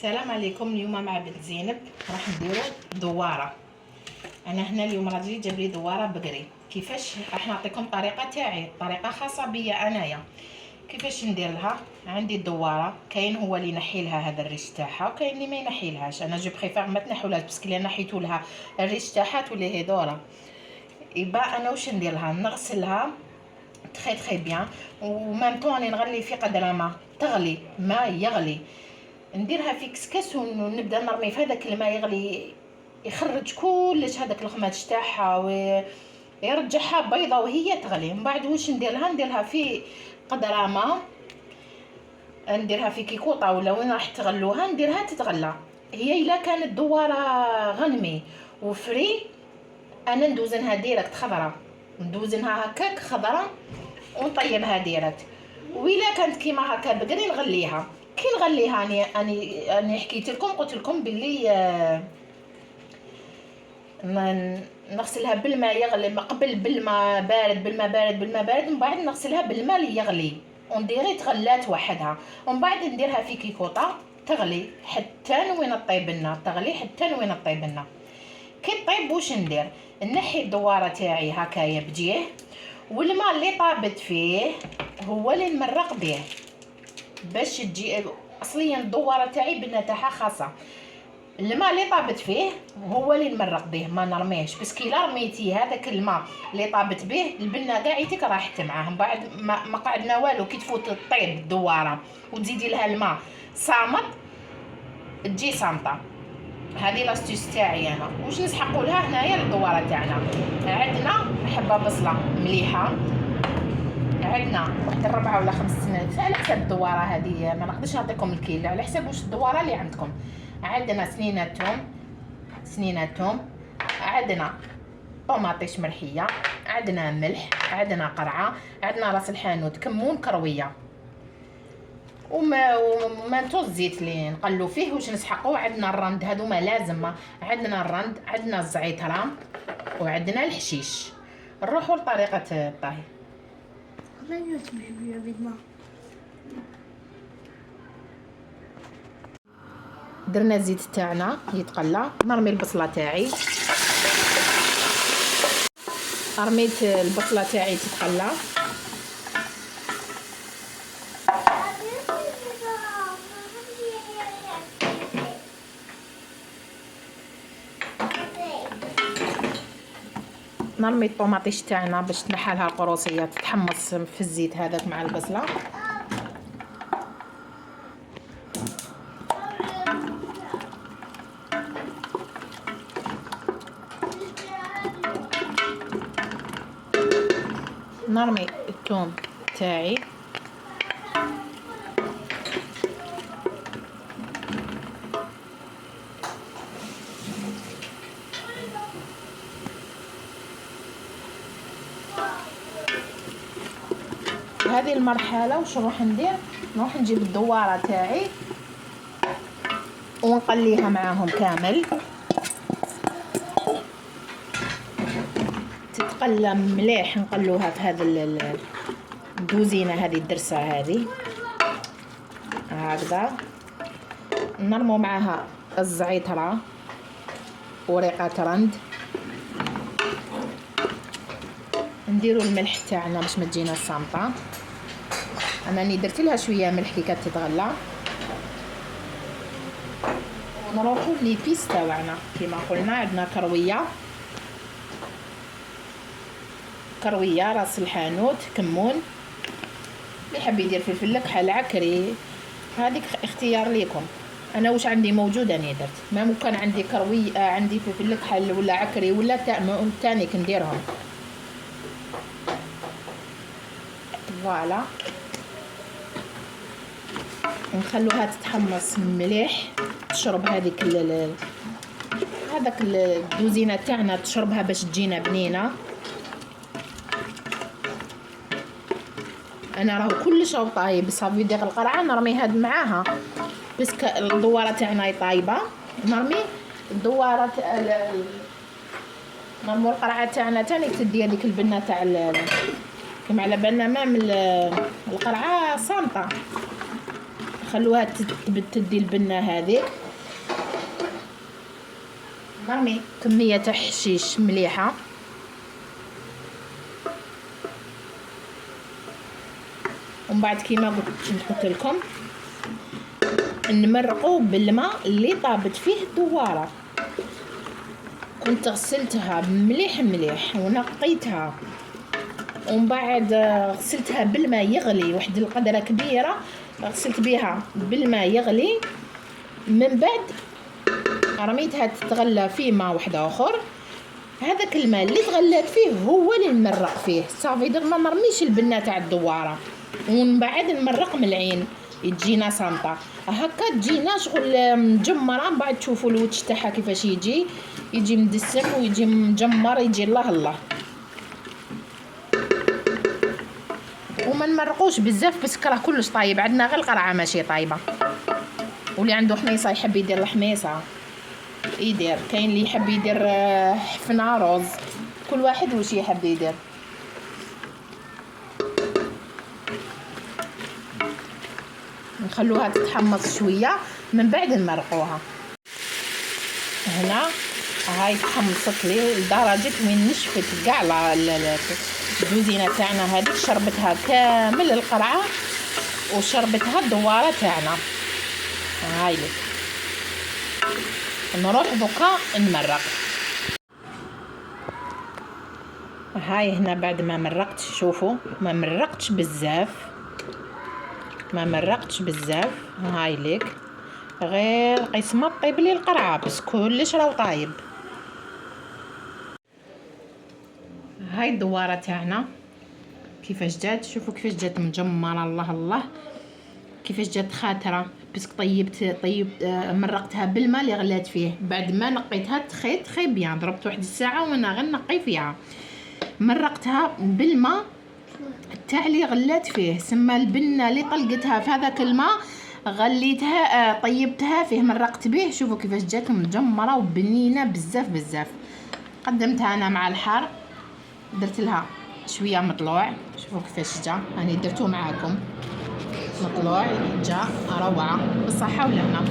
السلام عليكم. اليوم مع بنت زينب راح نديرو دواره. انا هنا اليوم راجلي جاب لي دواره بقري. كيفاش راح نعطيكم طريقه تاعي، طريقه خاصه بيا انايا. كيفاش ندير لها؟ عندي الدواره، كاين هو اللي ينحي لها هذا الريش تاعها وكاين اللي ما ينحي لهاش. انا جو بريفير ما تنحولهاش باسكو اللي نحيتو لها الريش تاعها تولي هي دوره. يبا انا واش ندير لها؟ نغسلها تري بيان ومام طون راني نغلي في قدر ما تغلي، ما يغلي نديرها في كسكس ونبدا نرمي في هذاك الماء يغلي، يخرج كلش هذاك الخماج تاعها ويرجعها بيضه وهي تغلي. من بعد واش ندير لها؟ نديرها في قدر ما، نديرها في كيكوطه ولا وين راح تغلوها نديرها تتغلى. هي الا كانت دواره غنمي وفري انا ندوزنها ديريكت خضره، ندوزنها هكاك خضره ونطيبها ديريكت. وإلا كانت كيما هكا بقري نغليها. كي نغليها اني حكيت لكم قلت لكم باللي نغسلها بالماء يغلي ما قبل، بالماء بارد من بعد نغسلها بالماء اللي يغلي ونديري تغلات وحدها. ومن بعد نديرها في كيكوطه تغلي حتى وين طيب لنا، تغلي حتى وين طيب لنا. كي طيب واش ندير؟ نحي الدواره تاعي هكايا بجيه، والماء اللي طابت فيه هو اللي نمرق به باش تجي. اصليا الدواره تاعي بنه تاعها خاصه، الماء اللي طابت فيه هو اللي نمرق به، ما نرميهش باسكو الا رميتي هذاك الماء اللي طابت به البنه قاعيتك راحت معاه. من بعد ما قعدنا والو، كي تفوت طيب الدواره وتزيدي لها الماء صامت تجي صامته. هذه لاستيس تاعي انا. واش نسحقوا لها هنايا الدواره تاعنا؟ عندنا حبه بصله مليحه، عندنا واحد 4 ولا 5 سنين على حسب الدواره هذه، ما نقدرش نعطيكم الكيل على حسب واش الدواره اللي عندكم. عندنا سنينه توم، عندنا طوماطيش مرحيه، عندنا ملح، عندنا قرعه، عندنا راس الحانوت، كمون، كرويه ومانتو الزيت اللي نقلو فيه. واش نسحقوا؟ عندنا الرند، هذوما لازم. عندنا الرند، عندنا الزعتره، وعندنا الحشيش. نروحوا لطريقه الطهي. درنا الزيت تاعنا يتقلى، نرمي البصله تاعي. رميت البصله تاعي تتقلى، نرمي الطوماطيش تاعنا باش تنحى لها القروصيه تتحمص في الزيت هذاك مع البصله. نرمي الثوم تاعي، هذه المرحله واش نروح ندير؟ نروح نجيب الدواره تاعي ونقليها معاهم كامل، تتقلى مليح. نقلوها في هذا الدوزينه هذه الدرسه هذه هكذا. نرمو معاها الزعتره وريقه رند، نديرو الملح تاعنا باش ما تجينا الصامطه. انا راني درت لها شويه ملح كي كانت تتغلى. ونروحو ليبيس تاعنا كيما قلنا، عندنا كرويه، راس الحانوت، كمون، اللي يحب يدير فلفل بحال عكري هذيك اختيار ليكم. انا واش عندي موجود اني درت. ما ممكن عندي كرويه، عندي فلفل بحال ولا عكري ولا تاني كنديرهم. فوالا نخلوها تتحمص مليح، تشرب هذيك هذاك الدوزينه تاعنا تشربها باش تجينا بنينه. انا راهو كلش راهو طايب صافي. ديك القرعه نرميها معاها باسكو الدواره تاعنا طايبه. نرمي الدواره نرمو القرعه تاعنا تاني تدي هذيك البنه تاع كما على بالنا ما من القرعه صامته نخلوها تدي البنه هذه. نرمي كميه تاع حشيش مليحه، ومن بعد كيما قلت لكم نمرقوا بالماء اللي طابت فيه الدواره. كنت غسلتها مليح مليح ونقيتها، ومن بعد غسلتها بالماء يغلي، واحد القدره كبيره غسلت بها بالماء يغلي. من بعد رميتها تتغلى في ماء واحد اخر. هذاك الماء اللي تغلات فيه هو اللي نمرق فيه صافي. ما نرميش البنه تاع الدواره، ومن بعد نمرق من العين تجينا صامطه هكا، تجينا شغل مجمره. من بعد تشوفوا الوجه تاعها كيفاش يجي مدسم ويجي مجمر، يجي الله الله. وما نمرقوش بزاف بس راه كلش طايب. عندنا غير القرعه ماشي طايبه، واللي عنده حميصه يحب يدير الحميصه يدير. كاين اللي يحب يدير حفنه رز، كل واحد واش يحب يدير. نخلوها تتحمص شويه من بعد نمرقوها. هنا هاي تحمصت لي لدرجه وين نشفت كاع الدوزينه تاعنا هذيك، شربتها كامل القرعه وشربتها الدواره تاعنا. هاي لك نروح بكا نمرق. هاي هنا بعد ما مرقت، شوفوا ما مرقتش بزاف، هاي لك غير قسمه طيب لي القرعه بس كلش راهو طايب. هاي الدواره تاعنا كيفاش جات، شوفوا كيفاش جات مجمره الله الله، كيفاش جات خاتره. بس طيبت مرقتها بالماء اللي غلات فيه. بعد ما نقيتها تخي بيان، ضربت واحد الساعه وانا غير نقي فيها. مرقتها بالماء تاع اللي غلات فيه، سما البنه اللي طلقتها في هذاك الماء غليتها طيبتها فيه، مرقت به. شوفوا كيفاش جات مجمره وبنينه بزاف. قدمتها انا مع الحار، درت لها شويه مطلوع. شوفوا كيفاش جا، راني درتو معاكم مطلوع جا روعه بالصحه والهنا.